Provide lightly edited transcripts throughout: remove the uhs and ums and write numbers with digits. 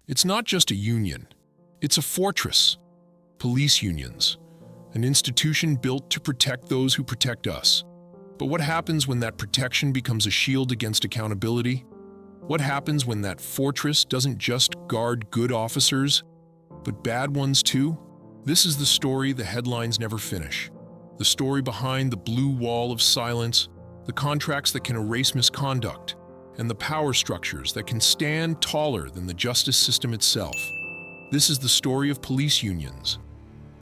It's not just a union. It's a fortress. Police unions, an institution built to protect those who protect us. But what happens when that protection becomes a shield against accountability? What happens when that fortress doesn't just guard good officers, but bad ones too? This is the story the headlines never finish. The story behind the blue wall of silence, the contracts that can erase misconduct, and the power structures that can stand taller than the justice system itself. This is the story of police unions,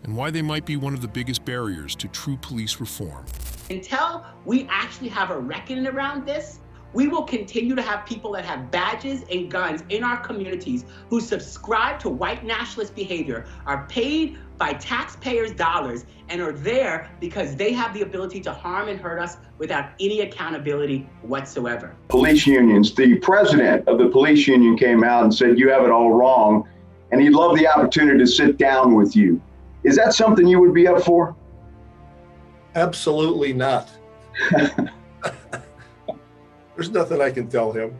and why they might be one of the biggest barriers to true police reform. Until we actually have a reckoning around this, we will continue to have people that have badges and guns in our communities who subscribe to white nationalist behavior, are paid by taxpayers' dollars, and are there because they have the ability to harm and hurt us without any accountability whatsoever. Police unions, the president of the police union came out and said, you have it all wrong, and he'd love the opportunity to sit down with you. Is that something you would be up for? Absolutely not. There's nothing I can tell him.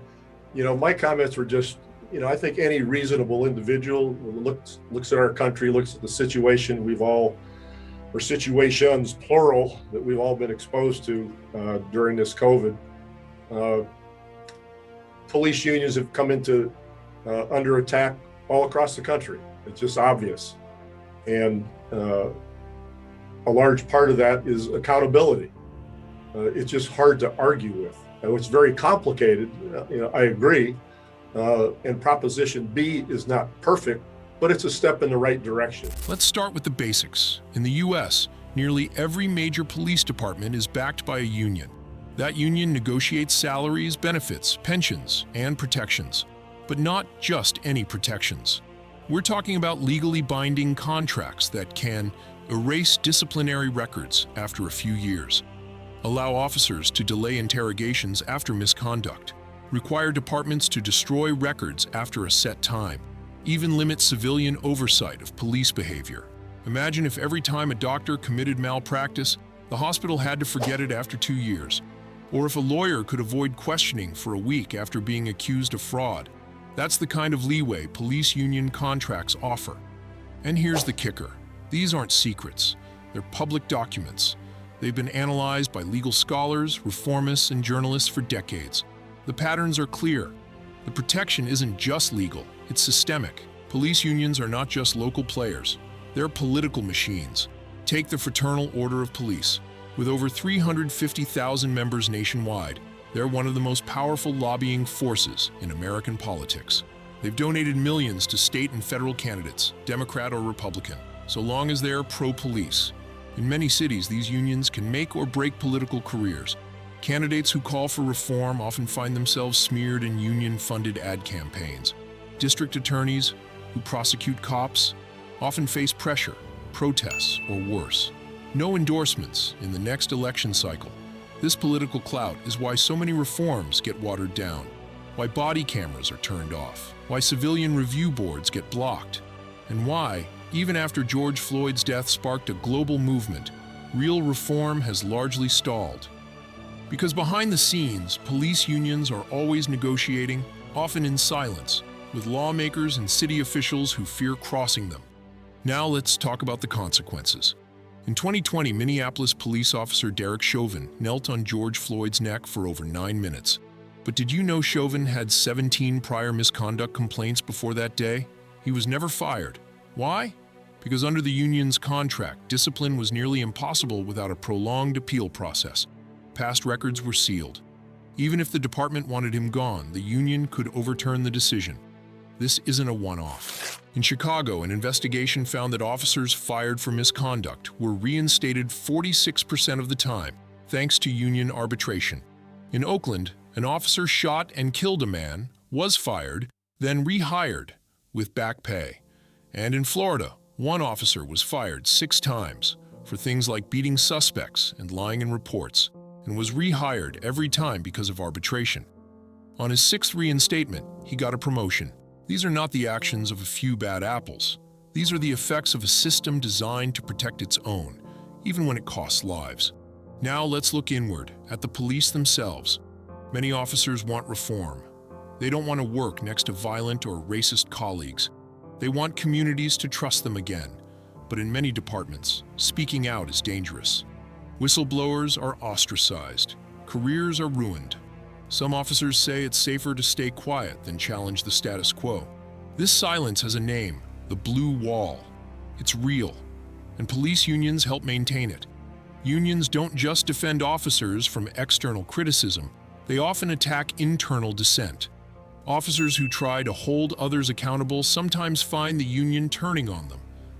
My comments were just, I think any reasonable individual looks at our country, looks at the situation or situations, plural, that we've all been exposed to during this COVID. Police unions have come into under attack all across the country. It's just obvious. And a large part of that is accountability. It's just hard to argue with. It's very complicated, I agree. And Proposition B is not perfect, but it's a step in the right direction. Let's start with the basics. In the US, nearly every major police department is backed by a union. That union negotiates salaries, benefits, pensions, and protections. But not just any protections. We're talking about legally binding contracts that can erase disciplinary records after a few years, allow officers to delay interrogations after misconduct, require departments to destroy records after a set time, even limit civilian oversight of police behavior. Imagine if every time a doctor committed malpractice, the hospital had to forget it after 2 years, or if a lawyer could avoid questioning for a week after being accused of fraud. That's the kind of leeway police union contracts offer. And here's the kicker. These aren't secrets. They're public documents. They've been analyzed by legal scholars, reformists, and journalists for decades. The patterns are clear. The protection isn't just legal, it's systemic. Police unions are not just local players. They're political machines. Take the Fraternal Order of Police. With over 350,000 members nationwide, they're one of the most powerful lobbying forces in American politics. They've donated millions to state and federal candidates, Democrat or Republican, so long as they're pro-police. In many cities, these unions can make or break political careers. Candidates who call for reform often find themselves smeared in union-funded ad campaigns. District attorneys who prosecute cops often face pressure, protests, or worse. No endorsements in the next election cycle. This political clout is why so many reforms get watered down, why body cameras are turned off, why civilian review boards get blocked, and why, even after George Floyd's death sparked a global movement, real reform has largely stalled. Because behind the scenes, police unions are always negotiating, often in silence, with lawmakers and city officials who fear crossing them. Now let's talk about the consequences. In 2020, Minneapolis police officer Derek Chauvin knelt on George Floyd's neck for over 9 minutes. But did you know Chauvin had 17 prior misconduct complaints before that day? He was never fired. Why? Because under the union's contract, discipline was nearly impossible without a prolonged appeal process. Past records were sealed. Even if the department wanted him gone, the union could overturn the decision. This isn't a one-off. In Chicago, an investigation found that officers fired for misconduct were reinstated 46% of the time, thanks to union arbitration. In Oakland, an officer shot and killed a man, was fired, then rehired with back pay. And in Florida, one officer was fired 6 times for things like beating suspects and lying in reports, and was rehired every time because of arbitration. On his 6th reinstatement, he got a promotion. These are not the actions of a few bad apples. These are the effects of a system designed to protect its own, even when it costs lives. Now let's look inward, at the police themselves. Many officers want reform. They don't want to work next to violent or racist colleagues. They want communities to trust them again. But in many departments, speaking out is dangerous. Whistleblowers are ostracized. Careers are ruined. Some officers say it's safer to stay quiet than challenge the status quo. This silence has a name, the blue wall. It's real, and police unions help maintain it. Unions don't just defend officers from external criticism, they often attack internal dissent. Officers who try to hold others accountable sometimes find the union turning on them.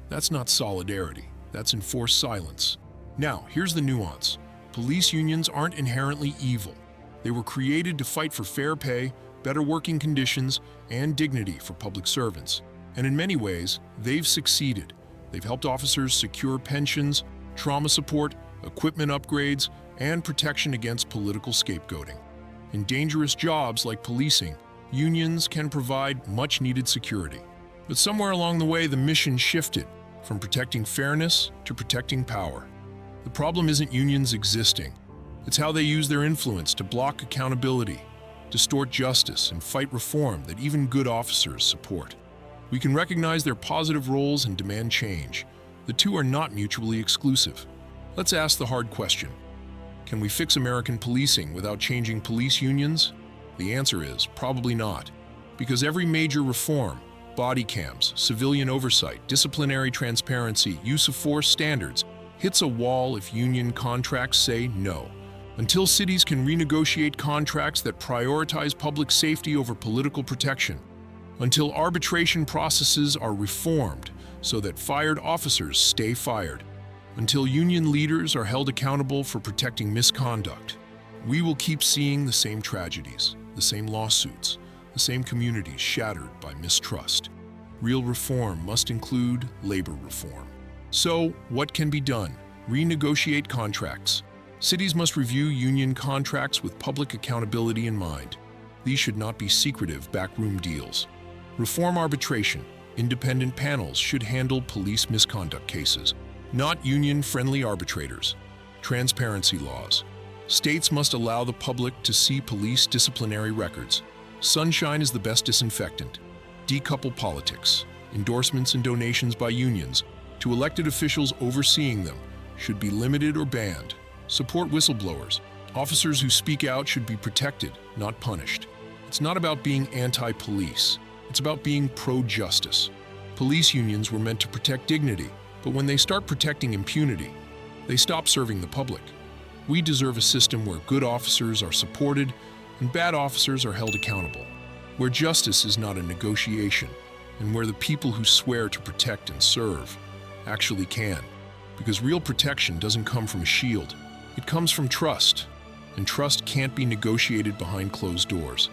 That's not solidarity, that's enforced silence. Now, here's the nuance. Police unions aren't inherently evil. They were created to fight for fair pay, better working conditions, and dignity for public servants. And in many ways, they've succeeded. They've helped officers secure pensions, trauma support, equipment upgrades, and protection against political scapegoating. In dangerous jobs like policing, unions can provide much-needed security. But somewhere along the way, the mission shifted from protecting fairness to protecting power. The problem isn't unions existing. It's how they use their influence to block accountability, distort justice, and fight reform that even good officers support. We can recognize their positive roles and demand change. The two are not mutually exclusive. Let's ask the hard question. Can we fix American policing without changing police unions? The answer is probably not. Because every major reform, body cams, civilian oversight, disciplinary transparency, use of force standards, hits a wall if union contracts say no. Until cities can renegotiate contracts that prioritize public safety over political protection. Until arbitration processes are reformed so that fired officers stay fired. Until union leaders are held accountable for protecting misconduct. We will keep seeing the same tragedies, the same lawsuits, the same communities shattered by mistrust. Real reform must include labor reform. So, what can be done? Renegotiate contracts. Cities must review union contracts with public accountability in mind. These should not be secretive backroom deals. Reform arbitration. Independent panels should handle police misconduct cases, not union-friendly arbitrators. Transparency laws. States must allow the public to see police disciplinary records. Sunshine is the best disinfectant. Decouple politics. Endorsements and donations by unions to elected officials overseeing them should be limited or banned. Support whistleblowers. Officers who speak out should be protected, not punished. It's not about being anti-police. It's about being pro-justice. Police unions were meant to protect dignity, but when they start protecting impunity, they stop serving the public. We deserve a system where good officers are supported and bad officers are held accountable, where justice is not a negotiation, and where the people who swear to protect and serve actually can. Because real protection doesn't come from a shield. It comes from trust, and trust can't be negotiated behind closed doors.